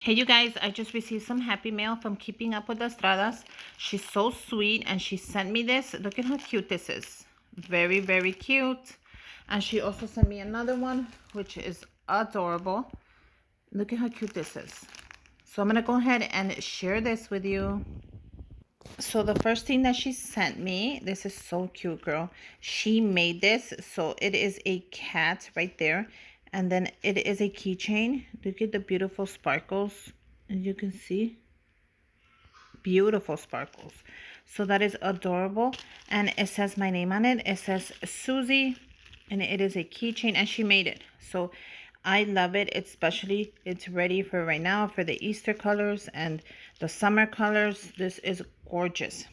Hey you guys, I just received some happy mail from Keeping Up with the Estradas. She's so sweet and she sent me this. Look at how cute this is. Very, very cute. And she also sent me another one, which is adorable. Look at how cute this is. So I'm going to go ahead and share this with you. So the first thing that she sent me, this is so cute, girl. She made this. So it is a cat right there. And then it is a keychain. Look at the beautiful sparkles. As you can see. Beautiful sparkles. So that is adorable. And it says my name on it. It says Susie. And it is a keychain. And she made it. So I love it. Especially it's ready for right now for the Easter colors and the summer colors. This is gorgeous.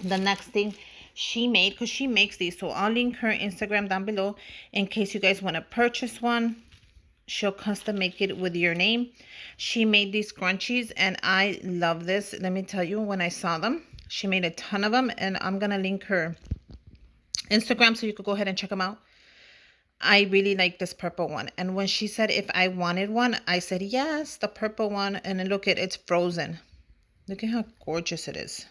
The next thing she made, because she makes these, so I'll link her Instagram down below in case you guys want to purchase one. She'll custom make it with your name. She made these scrunchies and I love this. Let me tell you, when I saw them, she made a ton of them, and I'm gonna link her Instagram so you could go ahead and check them out. I really like this purple one, and when she said if I wanted one, I said yes, the purple one. And then look at it's frozen. Look at how gorgeous it is.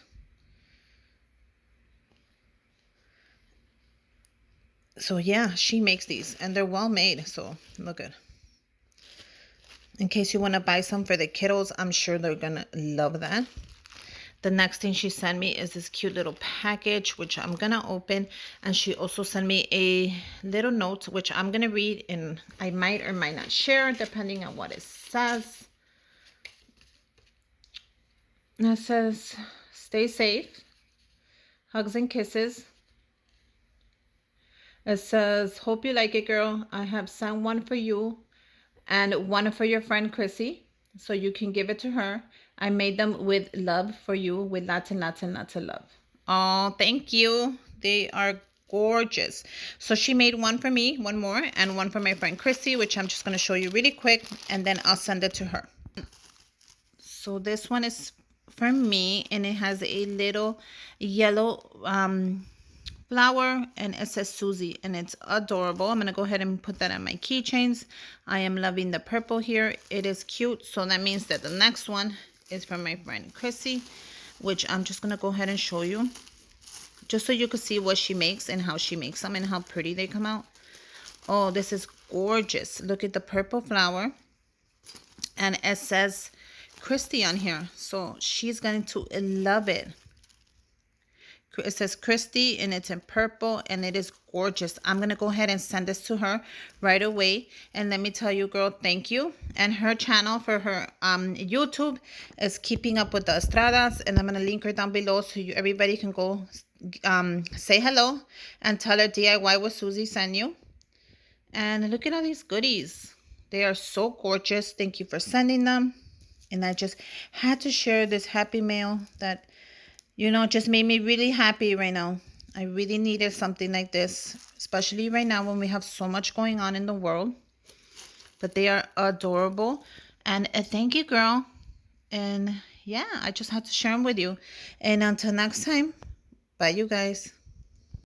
So yeah, she makes these and they're well made. So look at, in case you want to buy some for the kiddos, I'm sure they're gonna love that. The next thing she sent me is this cute little package, which I'm gonna open. And she also sent me a little note, which I'm gonna read, and I might or might not share depending on what it says. And it says, stay safe, hugs and kisses. It says, hope you like it, girl. I have sent one for you and one for your friend Chrissy, so you can give it to her. I made them with love for you, with lots and lots and lots of love. Oh, thank you. They are gorgeous. So she made one for me, one more, and one for my friend Chrissy, which I'm just going to show you really quick, and then I'll send it to her. So this one is for me, and it has a little yellow flower, and it says Susie, and it's adorable. I'm gonna go ahead and put that on my keychains. I am loving the purple here. It is cute. So that means that the next one is from my friend Chrissy, which I'm just gonna go ahead and show you, just so you can see what she makes and how she makes them and how pretty they come out. Oh, this is gorgeous. Look at the purple flower, and it says Christy on here, so she's going to love it. It says Christy, and it's in purple, and it is gorgeous. I'm going to go ahead and send this to her right away. And let me tell you, girl, thank you. And her channel for her YouTube is Keeping Up with the Estradas, and I'm going to link her down below so everybody can go say hello and tell her DIY with Susie sent you. And look at all these goodies. They are so gorgeous. Thank you for sending them. And I just had to share this happy mail that, you know, just made me really happy right now. I really needed something like this, especially right now when we have so much going on in the world. But they are adorable. And thank you, girl. And yeah, I just had to share them with you. And until next time, bye, you guys.